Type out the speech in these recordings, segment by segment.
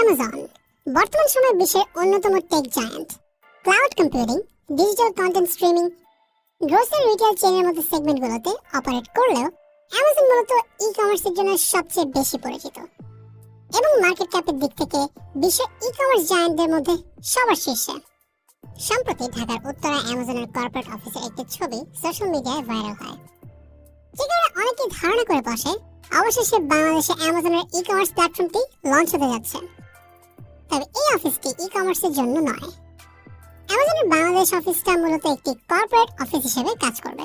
Amazon বর্তমান সময়ে বিশ্বের অন্যতম tech giant. Cloud computing, digital content streaming, grocery retail চেইনের মতো সেগমেন্টগুলোতে অপারেট করলেও অ্যামাজন মূলত ই-কমার্সের জন্য সবচেয়ে বেশি পরিচিত এবং মার্কেট ক্যাপের দিক থেকে বিশ্বের ই-কমার্স জায়ান্টদের মধ্যে সবার শীর্ষে। সম্প্রতি ঢাকার উত্তরা অ্যামাজনের কর্পোরেট অফিসের একটি ছবি সোশ্যাল মিডিয়ায় ভাইরাল হয়, যে কারণে অনেকেই ধারণা করে বসে অবশেষে বাংলাদেশে অ্যামাজনের ই-কমার্স প্ল্যাটফর্মটি লঞ্চ হতে যাচ্ছে। তবে এই অফিসটি ই-কমার্সের জন্য নয়। অ্যামাজনের বাংলাদেশ অফিসটা মূলত একটি কর্পোরেট অফিস হিসেবে কাজ করবে।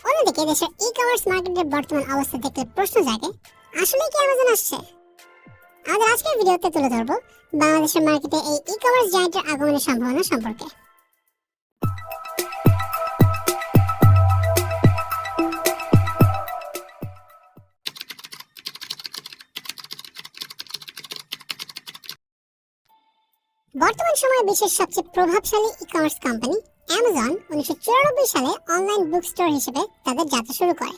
অন্যদিকে দেশের ই-কমার্স মার্কেটের বর্তমান অবস্থা দেখলে প্রশ্ন জাগে, আসলে কি অ্যামাজন আসছে? আমাদের আজকের ভিডিওতে তুলে ধরবো বাংলাদেশের মার্কেটে এই ই-কমার্স জায়ান্টের আগমনের সম্ভাবনা সম্পর্কে। বর্তমান সময়ে বিশ্বের সবচেয়ে প্রভাবশালী ই-কমার্স কোম্পানি অ্যামাজন 1994 সালে অনলাইন বুক স্টোর হিসেবে তাদের যাত্রা শুরু করে।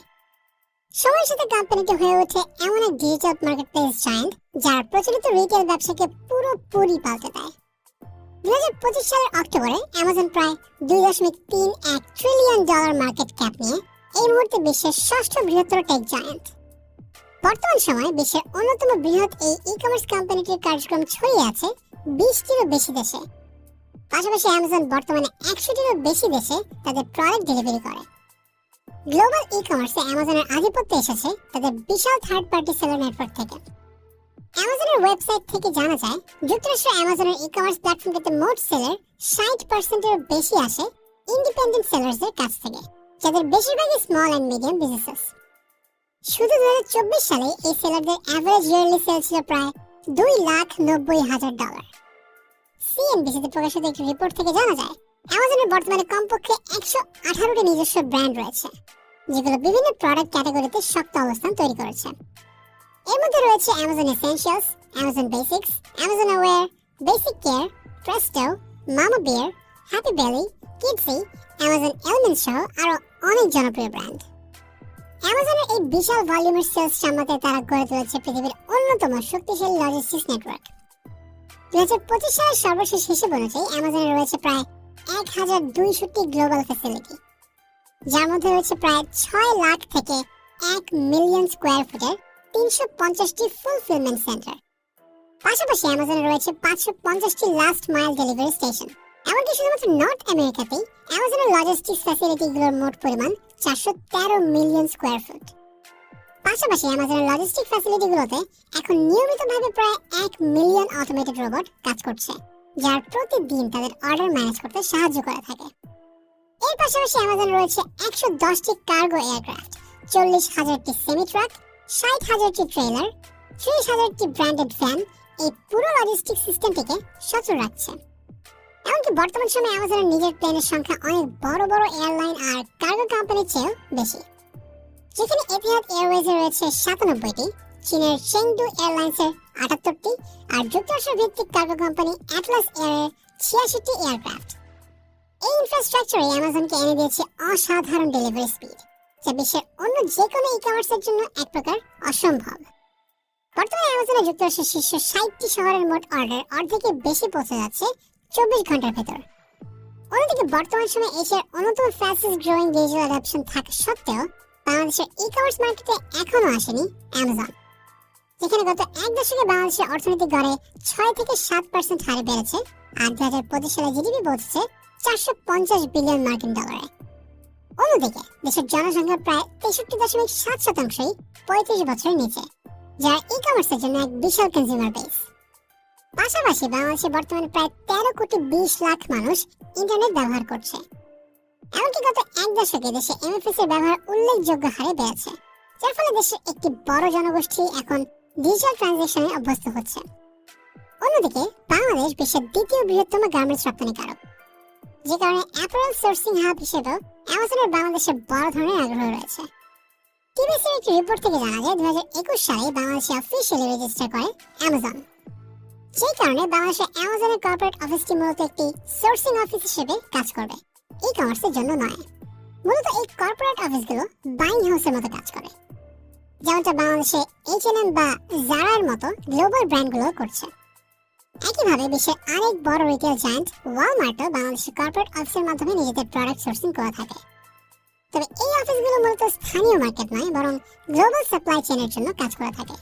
সময়ের সাথে কোম্পানিটি হয়ে ওঠে এমন এক ডিজিটাল মার্কেটপ্লেস জায়ান্ট যার প্রচলিত রিটেল ব্যবসাকে পুরোপুরি পাল্টে দেয়। 2025 সালের অক্টোবরে অ্যামাজন প্রায় $2.31 ট্রিলিয়ন মার্কেট ক্যাপ নিয়ে এই মুহূর্তে বিশ্বের ষষ্ঠ বৃহত্তর টেক জায়ান্ট। বর্তমান সময়ে বিশ্বের অন্যতম বৃহৎ এই ই-কমার্স কোম্পানিটির কার্যক্রম ছড়িয়ে আছে 20টিরও বেশি দেশে। পাশাপাশি অ্যামাজন বর্তমানে 100টিরও বেশি দেশে তাদের প্রোডাক্ট ডেলিভারি করে। গ্লোবাল ই-কমার্সে অ্যামাজনের আধিপত্য এসেছে তাদের বিশাল থার্ড পার্টি সেলার নেটওয়ার্ক থেকে। অ্যামাজনের ওয়েবসাইট থেকে জানা যায়, যুক্তরাষ্ট্র অ্যামাজনের ই-কমার্স প্ল্যাটফর্মটিতে মোট সেলার 60%-এর বেশি আসে ইন্ডিপেন্ডেন্ট সেলার্সদের কাছ থেকে, যাদের বেশিরভাগই স্মল অ্যান্ড মিডিয়াম বিজনেসেস। শুধু 2024 সালে এই সেলারদের অ্যাভারেজ ইয়ারলি সেল ছিল প্রায় $2,90,000। সিএনবিসিতে প্রকাশিত একটি রিপোর্ট থেকে জানা যায়, অ্যামাজনের বর্তমানে কমপক্ষে 118টি নিজস্ব ব্র্যান্ড রয়েছে, যেগুলো বিভিন্ন প্রোডাক্ট ক্যাটাগরিতে শক্ত অবস্থান তৈরি করেছে। এর মধ্যে রয়েছে Amazon essentials, Amazon basics, Amazon aware, basic care, Presto, মামা বিয়ার, হ্যাপি বেলি, কিডসি, অ্যামাজন এলিমেন্টস সহ আরও অনেক জনপ্রিয় ব্র্যান্ড। অ্যামাজনের এই বিশাল ভলিউমের সেলস সামলাতে তারা গড়ে তুলেছে পৃথিবীর অন্যতম শক্তিশালী লজিস্টিক্স নেটওয়ার্ক। 2025 সালের সর্বশেষ হিসেব অনুযায়ী অ্যামাজনে রয়েছে প্রায় 1062টি গ্লোবাল ফ্যাসিলিটি, যার মধ্যে রয়েছে প্রায় 6 লাখ থেকে 1 মিলিয়ন স্কোয়ার ফুটের 350টি ফুলফিলমেন্ট সেন্টার। পাশাপাশি অ্যামাজনে রয়েছে 550টি লাস্ট মাইল ডেলিভারি স্টেশন। এমনকি শুধুমাত্র নর্থ আমেরিকাতেই অ্যামাজনের লজিস্টিক্স ফ্যাসিলিটিগুলোর মোট পরিমাণ 413 মিলিয়ন স্কোয়ার ফুট। পাশাপাশি অ্যামাজনের লজিস্টিক ফ্যাসিলিটিগুলোতে এখন নিয়মিতভাবে প্রায় 1 মিলিয়ন অটোমেটেড রোবট কাজ করছে, যার প্রতিদিন তাদের অর্ডার ম্যানেজ করতে সাহায্য করে থাকে। এর পাশাপাশি অ্যামাজন রয়েছে 110টি কার্গো এয়ারক্রাফট, 40,000টি সেমি ট্রাক, 60,000টি ট্রেলার, 30,000টি ব্র্যান্ডেড ভ্যান এই পুরো লজিস্টিক সিস্টেমটিকে সচল রাখছে। এমনকি বর্তমান সময়ে অ্যামাজনের নিজের প্লেনের সংখ্যা অনেক বড় বড় এয়ারলাইন আর কার্গো কোম্পানির চেয়েও বেশি, যেখানে এতিহাদ এয়ারওয়েজে রয়েছে 97টি, চীনের চেংডু এয়ারলাইন্সের 78টি আর যুক্তরাষ্ট্র ভিত্তিক কার্গো কোম্পানি অ্যাটলাস এয়ারের 86টি এয়ারক্রাফট। এই ইনফ্রাস্ট্রাকচারে অ্যামাজনকে এনে দিয়েছে অসাধারণ ডেলিভারি স্পিড, যা বিশ্বের অন্য যে কোনো ই-কমার্সের জন্য এক প্রকার অসম্ভব। বর্তমানে অ্যামাজনে যুক্তরাষ্ট্রের শীর্ষ 60টি শহরের মোট অর্ডার অর্ধেকের বেশি পৌঁছে যাচ্ছে 24 ঘন্টার ভেতর। অন্যদিকে বর্তমান সময়ে এশিয়ার অন্যতম ফাস্টেস্ট গ্রোয়িং ডিজিটাল অ্যাডাপশন থাকা সত্ত্বেও বাংলাদেশের ই-কমার্স মার্কেটে এখনো আসেনি অ্যামাজন, যেখানে গত এক দশকে বাংলাদেশের অর্থনীতি গড়ে 6 থেকে 7% হারে বেড়েছে আর 2025 সালে জিডিপি পৌঁছেছে $450 বিলিয়ন। অন্যদিকে দেশের জনসংখ্যা প্রায় 63.7%ই 35 বছরের নিচে, যার ই-কমার্সের জন্য এক বিশাল কনজিউমার বেস। পাশাপাশি বাংলাদেশে বর্তমানে প্রায় 13.20 লাখ মানুষ ইন্টারনেট ব্যবহার করছে। এমনকি গত এক দশকে দেশে এমএফএস এর ব্যবহার উল্লেখযোগ্য হারে বেড়েছে, যার ফলে দেশের একটি বড় জনগোষ্ঠী এখন ডিজিটাল ট্রানজ্যাকশনে অভ্যস্ত হচ্ছে। অন্যদিকে বাংলাদেশ বিশ্বের দ্বিতীয় বৃহত্তম গার্মেন্টস রপ্তানিকারক, যে কারণে অ্যাপারেল সোর্সিং হাব হিসেবেও অ্যামাজনের বাংলাদেশে বড় ধরনের আগ্রহ রয়েছে। টিবিসির একটি রিপোর্ট থেকে জানা যায় 2021 সালে বাংলাদেশে অফিসিয়ালি রেজিস্টার করে অ্যামাজন, যেই কারণে বাংলাদেশে অ্যামাজনের কর্পোরেট অফিসটি মূলত একটি সোর্সিং অফিস হিসেবে কাজ করবে, ই-কমার্সের জন্য নয়। মূলত এই কর্পোরেট অফিসগুলো বাইং হাউসের মতো কাজ করে, যেমনটা বাংলাদেশে H&M বা জারার মতো গ্লোবাল ব্র্যান্ডগুলো করছে। একইভাবে বিশ্বের আরেক বড় রিটেল জায়ান্ট ওয়ালমার্টও বাংলাদেশের কর্পোরেট অফিসের মাধ্যমে নিজেদের প্রোডাক্ট সোর্সিং করে থাকে। তবে এই অফিসগুলো মূলত স্থানীয় মার্কেট নয়, বরং গ্লোবাল সাপ্লাই চেইনের জন্য কাজ করে থাকে।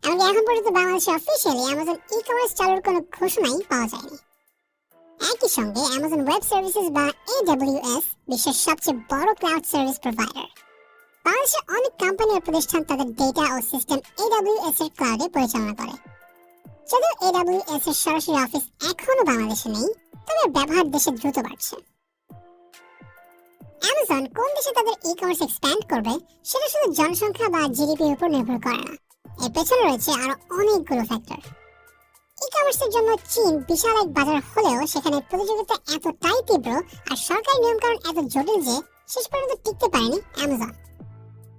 এমনকি এখন পর্যন্ত বাংলাদেশে অফিসিয়ালি অ্যামাজন ই কমার্স চালুর কোনো ঘোষণাই পাওয়া যায়নি। একই সঙ্গে অ্যামাজন ওয়েব সার্ভিসেস বা AWS বিশ্বের সবচেয়ে বড় ক্লাউড সার্ভিস প্রোভাইডার। বাংলাদেশের অনেক কোম্পানি ও প্রতিষ্ঠান তাদের ডেটা ও সিস্টেম AWS এর ক্লাউডে পরিচালনা করে। যদিও AWS এর সরাসরি অফিস এখনো বাংলাদেশে নেই, তবে ব্যবহার দেশে দ্রুত বাড়ছে। অ্যামাজন কোন দেশে তাদের ই কমার্স এক্সপ্যান্ড করবে সেটা শুধু জনসংখ্যা বা জিডিপির উপর নির্ভর করে না, এর পেছনে রয়েছে আরো অনেকগুলো ফ্যাক্টর। ই কমার্সের জন্য চীন বিশাল এক বাজার হলেও সেখানে প্রতিযোগিতা এতটাই তীব্র আর সরকারি নিয়মকানুন এত জটিল যে শেষ পর্যন্ত টিকতে পারেনি অ্যামাজন।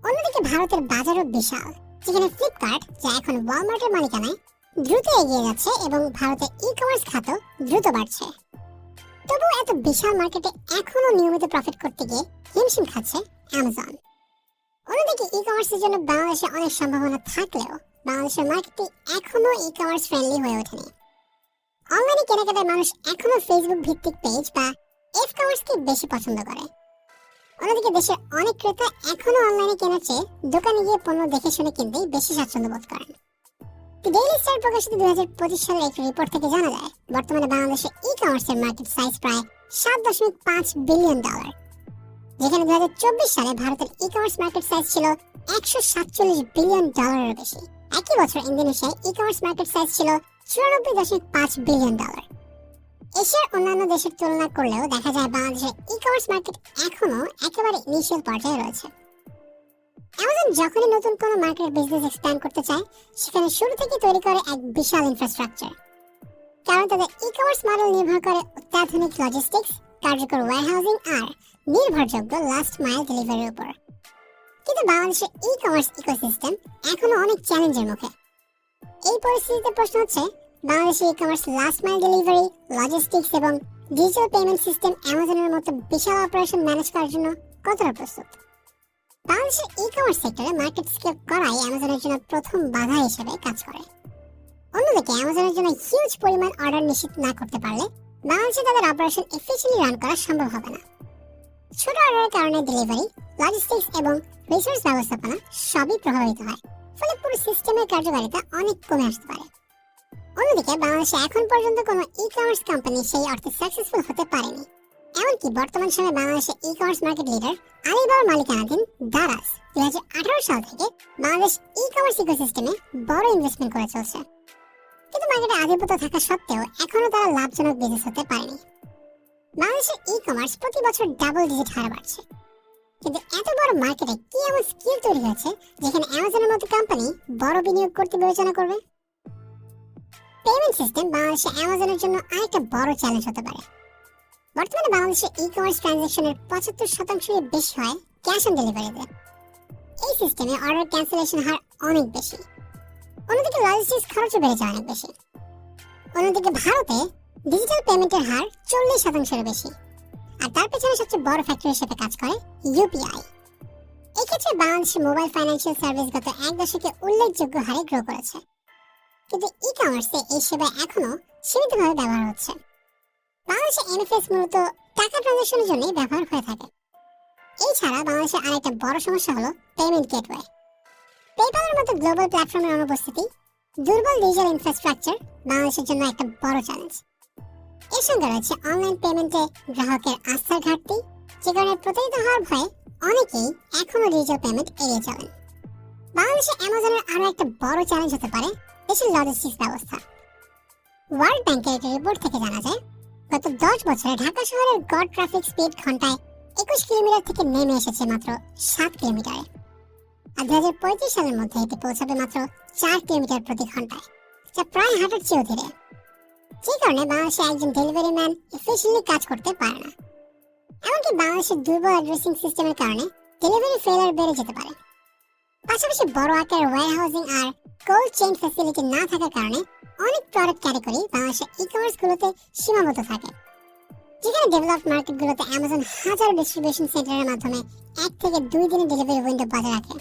অন্যদিকে ভারতের বাজারও বিশাল, যেখানে ফ্লিপকার্ট, যা এখন ওয়ালমার্টের মালিকানায়, দ্রুত এগিয়ে যাচ্ছে এবং ভারতের ই কমার্স খাতও দ্রুত বাড়ছে। তবুও এত বিশাল মার্কেটে এখনো নিয়মিত প্রফিট করতে গিয়ে হিমশিম খাচ্ছে অ্যামাজন। অন্যদিকে ই কমার্সের জন্য বাংলাদেশে অনেক সম্ভাবনা থাকলেও বাংলাদেশের মার্কেটটি এখনো ই কমার্স ফ্রেন্ডলি হয়ে ওঠেনি। অনলাইনে কেনাকাটায় মানুষ এখনো ফেসবুক ভিত্তিক পেজ বা এফ কমার্সকে বেশি পছন্দ করে। অন্যদিকে দেশের অনেক ক্রেতা এখনো অনলাইনে কেনার চেয়ে দোকানে গিয়ে পণ্য দেখে শুনে কিনতেই বেশি স্বাচ্ছন্দ্য বোধ করেন। ডেইলি স্টার প্রকাশিত 2025 সালের একটি রিপোর্ট থেকে জানা যায়, বর্তমানে বাংলাদেশে ই কমার্সের মার্কেট সাইজ প্রায় $7.5 বিলিয়ন, যেখানে 2024 সালে ভারতের ই কমার্স মার্কেট সাইজ ছিল $147 বিলিয়ন বেশি। একই বছর ইন্দোনেশিয়ায় ই কমার্স মার্কেট সাইজ ছিল $94.5 বিলিয়ন। এশিয়ার অন্যান্য দেশের তুলনা করলেও দেখা যায় বাংলাদেশের ই কমার্স মার্কেট এখনো একেবারে ইনিশিয়াল পর্যায়ে রয়েছে। অ্যামাজন যখনই নতুন কোনো মার্কেট বিজনেস এক্সপ্যান্ড করতে চায়, সেখানে শুরু থেকে তৈরি করে এক বিশাল ইনফ্রাস্ট্রাকচার। কারণ তাদের ই কমার্স মডেল নির্ভর করে অত্যাধুনিক লজিস্টিক্স, কার্যকর ওয়্যারহাউজিং আর নির্ভরযোগ্য লাস্ট মাইল ডেলিভারির উপর। কিন্তু বাংলাদেশের ই কমার্স ইকোসিস্টেম এখনো অনেক চ্যালেঞ্জের মুখে। এই পরিস্থিতিতে প্রশ্ন হচ্ছে, বাংলাদেশের e commerce last mile delivery, logistics এবং ডিজিটাল পেমেন্ট সিস্টেম অ্যামাজনের মতো বিশাল অপারেশন ম্যানেজ করার জন্য কতটা প্রস্তুত? বাংলাদেশের ই কমার্স সেক্টরে মার্কেট স্কেল করাই অ্যামাজনের জন্য প্রথম বাধা হিসেবে কাজ করে। অন্যদিকে অ্যামাজনের জন্য হিউজ পরিমাণ অর্ডার নিশ্চিত না করতে পারলে বাংলাদেশে তাদের অপারেশন এফিশিয়েন্টলি রান করা সম্ভব হবে না। ছোট অর্ডারের কারণে ডেলিভারি, লজিস্টিক্স এবং রিসোর্স ব্যবস্থাপনা সবই প্রভাবিত হয়, ফলে পুরো সিস্টেমের কার্যকারিতা অনেক কমে আসতে পারে। অন্যদিকে বাংলাদেশে এখন পর্যন্ত কোনো ই কমার্স কোম্পানি সেই অর্থে সাকসেসফুল হতে পারেনি। এমনকি বর্তমান সময়ে বাংলাদেশের ই কমার্স মার্কেট লিডার আলিবাবার মালিকানাধীন দারাজ 2018 সাল থেকে বাংলাদেশ ই কমার্স ইকোসিস্টেমে বড় ইনভেস্টমেন্ট করে চলছে। কিন্তু মার্কেটে আধিপত্য থাকা সত্ত্বেও এখনো তারা লাভজনক বিজনেস হতে পারেনি। বাংলাদেশের ই কমার্স প্রতি বছর ডাবল ডিজিট হারে বাড়ছে। কিন্তু এত বড় মার্কেটে কি এমন স্কিল তৈরি হয়েছে যেখানে অ্যামাজনের মতো কোম্পানি বড় বিনিয়োগ করতে বিবেচনা করবে? পেমেন্ট সিস্টেম বাংলাদেশে অ্যামাজনের জন্য আরেকটা বড় চ্যালেঞ্জ হতে পারে। বর্তমানে বাংলাদেশে ই কমার্স ট্রানজাকশনের 75% বেশি হয় ক্যাশ অন ডেলিভারিতে। এই সিস্টেমে অর্ডার ক্যান্সেলেশন হার অনেক বেশি। অন্যদিকে লজিস্টিক্স খরচও বেড়ে যায় অনেক বেশি। অন্যদিকে ভারতে ডিজিটাল পেমেন্টের হার 40% বেশি, আর তার পেছনে সবচেয়ে বড় ফ্যাক্টর হিসেবে কাজ করে ইউপিআই। এক্ষেত্রে বাংলাদেশের মোবাইল ফাইন্যান্সিয়াল সার্ভিস গত এক দশকে উল্লেখযোগ্য হারে গ্রো করেছে। কিন্তু ই কমার্সে এই সেবা এখনো সীমিতভাবে ব্যবহার হচ্ছে। বাংলাদেশে এনএফএস মূলত টাকা ট্রানজাকশনের জন্যই ব্যবহার হয়ে থাকে। এছাড়া বাংলাদেশের আরেকটা বড় সমস্যা হলো পেমেন্ট গেটওয়ে। পেপ্যালের মতো গ্লোবাল প্ল্যাটফর্মের অনুপস্থিতি, দুর্বল ডিজিটাল ইনফ্রাস্ট্রাকচার বাংলাদেশের জন্য একটা বড় চ্যালেঞ্জ। এর সঙ্গে রয়েছে অনলাইন পেমেন্টে গ্রাহকের আস্থার ঘাটতি, যে কারণে প্রতারিত হওয়ার ভয়ে অনেকেই এখনো ডিজিটাল পেমেন্ট এড়িয়ে চলেন। বাংলাদেশে অ্যামাজনের আরো একটা বড় চ্যালেঞ্জ হতে পারে দেশের লজিস্টিক্স ব্যবস্থা। ওয়ার্ল্ড ব্যাংকের একটি রিপোর্ট থেকে জানা যায়, গত 10 বছরে ঢাকা শহরের গড় ট্রাফিক স্পিড ঘন্টায় 21 কিলোমিটার থেকে নেমে এসেছে মাত্র 7 কিলোমিটারে। আর 2035 সালের মধ্যে এটি পৌঁছাবে মাত্র 4 কিলোমিটার প্রতি ঘন্টায়, যা প্রায় হাঁটার চেয়েও ধীরে। যে কারণে বাংলাদেশে একজন ডেলিভারি ম্যান এফিশিয়েন্টলি কাজ করতে পারে না। এমনকি বাংলাদেশের দুর্বল অ্যাড্রেসিং সিস্টেমের কারণে ডেলিভারি ফেলার বেড়ে যেতে পারে। পাশাপাশি বড় আকারের ওয়্যারহাউজিং আর কোল্ড চেইন ফ্যাসিলিটি না থাকার কারণে অনেক প্রোডাক্ট ক্যাটাগরি বাংলাদেশের ই কমার্স গুলোতে সীমাবদ্ধ থাকে, যেখানে ডেভেলপড মার্কেটগুলোতে অ্যামাজন হাজার ডিস্ট্রিবিউশন সেন্টারের মাধ্যমে 1 থেকে 2 দিনের ডেলিভারি উইন্ডো বজায় রাখে।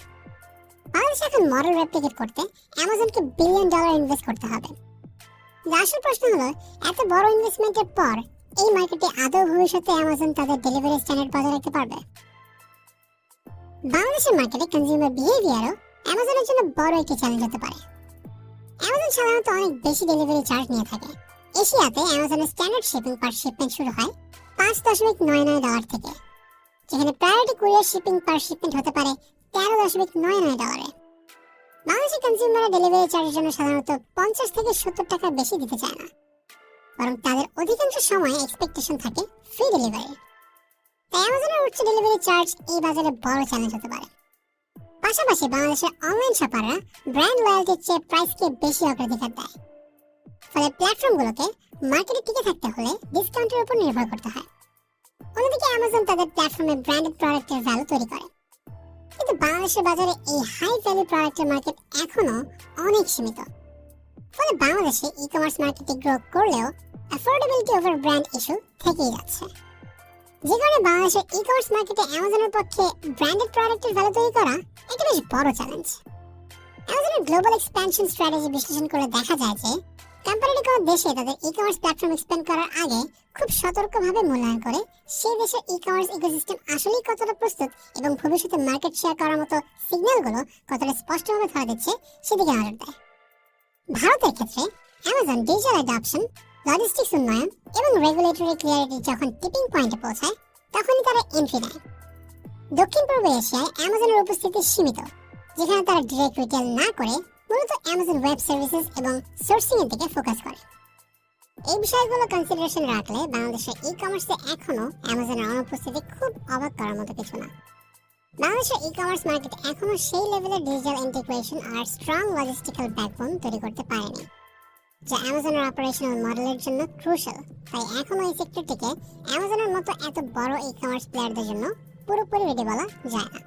বাংলাদেশে এখন মডেল রেপ্লিকেট করতে অ্যামাজনকে $1 বিলিয়ন ইনভেস্ট করতে হবে। আসল প্রশ্ন হলো, এত বড় ইনভেস্টমেন্টের পর এই মার্কেটে আদৌ ভবিষ্যতে অ্যামাজন তাদের ডেলিভারি স্ট্যান্ডার্ড বজায় রাখতে পারবে? বাংলাদেশের মার্কেটে কনজিউমার বিহেভিয়ারও অ্যামাজনের জন্য বড় একটি চ্যালেঞ্জ হতে পারে। অ্যামাজন সাধারণত অনেক বেশি ডেলিভারি চার্জ নিয়ে থাকে। এশিয়াতে অ্যামাজনের স্ট্যান্ডার্ড শিপিং পার শিপমেন্ট শুরু হয় $5.99 থেকে, যেখানে প্রায়োরিটি কুরিয়ার শিপিং পার শিপমেন্ট হতে পারে $13.99। বাংলাদেশের কনজিউমাররা ডেলিভারি চার্জের জন্য সাধারণত 50 থেকে 70 টাকা বেশি দিতে চায় না, বরং তাদের অধিকাংশ সময় এক্সপেকটেশন থাকে ফ্রি ডেলিভারি। তাই অ্যামাজনের উচ্চ ডেলিভারি চার্জ এই বাজারে বড় চ্যালেঞ্জ হতে পারে। পাশাপাশি বাংলাদেশের অনলাইন শপাররা ব্র্যান্ড লয়্যালটির চেয়ে প্রাইসকে বেশি অগ্রাধিকার দেয়, ফলে প্ল্যাটফর্মগুলোকে মার্কেটে টিকে থাকতে হলে ডিসকাউন্টের উপর নির্ভর করতে হয়। অন্যদিকে অ্যামাজন তাদের প্ল্যাটফর্মে ব্র্যান্ডেড প্রোডাক্টের ভ্যালু তৈরি করে, কিন্তু বাংলাদেশের বাজারে এই হাই ভ্যালু প্রোডাক্টের মার্কেট এখনো অনেক সীমিত। ফলে বাংলাদেশে ই কমার্স মার্কেটে গ্রো করলেও অ্যাফোর্ডেবিলিটি ওভার ব্র্যান্ড ইস্যু থেকেই যাচ্ছে, যে কারণে বাংলাদেশের ই কমার্স মার্কেটে অ্যামাজনের পক্ষে ব্র্যান্ডেড প্রোডাক্টের ভ্যালু তৈরি করা একটা বেশ বড় চ্যালেঞ্জ। অ্যামাজনের গ্লোবাল এক্সপ্যানশন স্ট্র্যাটেজি বিশ্লেষণ করে দেখা যায় যে কোম্পানিটি কোনো দেশে তাদের ই কমার্স প্ল্যাটফর্ম এক্সপ্যান্ড করার আগে খুব সতর্কভাবে মূল্যায়ন করে সেই দেশের ই কমার্স ইকোসিস্টেম আসলেই কতটা প্রস্তুত এবং ভবিষ্যতে মার্কেট শেয়ার করার মতো সিগন্যালগুলো কতটা স্পষ্টভাবে ধরা দিচ্ছে সেদিকে নজর দেয়। ভারতের ক্ষেত্রে অ্যামাজন ডিজিটাল অ্যাডাপশন, লজিস্টিক্স উন্নয়ন এবং রেগুলেটরি ক্লিয়ারিটি যখন টিপিং পয়েন্টে পৌঁছায় তখনই তারা এন্ট্রি নেয়। দক্ষিণ পূর্ব এশিয়ায় অ্যামাজনের উপস্থিতি সীমিত, যেখানে তারা ডিরেক্ট রিটেল না করে মূলত অ্যামাজন ওয়েব সার্ভিসেস এবং সোর্সিং এর দিকে ফোকাস করে। এই বিষয়গুলো কনসিডারেশন রাখলে বাংলাদেশের ই কমার্সে এখনো অ্যামাজনের অনুপস্থিতি খুব অবাক করার মতো কিছু না। বাংলাদেশের ই কমার্স মার্কেট এখনো সেই লেভেলের ডিজিটাল ইন্টিগ্রেশন আর স্ট্রং লজিস্টিক্যাল ব্যাকবোন তৈরি করতে পারেনি, যা অ্যামাজনের অপারেশনাল মডেলের জন্য ক্রুশাল। তাই এখনো এই সেক্টরটিকে অ্যামাজনের মতো এত বড় ই কমার্স প্লেয়ারদের জন্য পুরোপুরি রেডি বলা যায় না।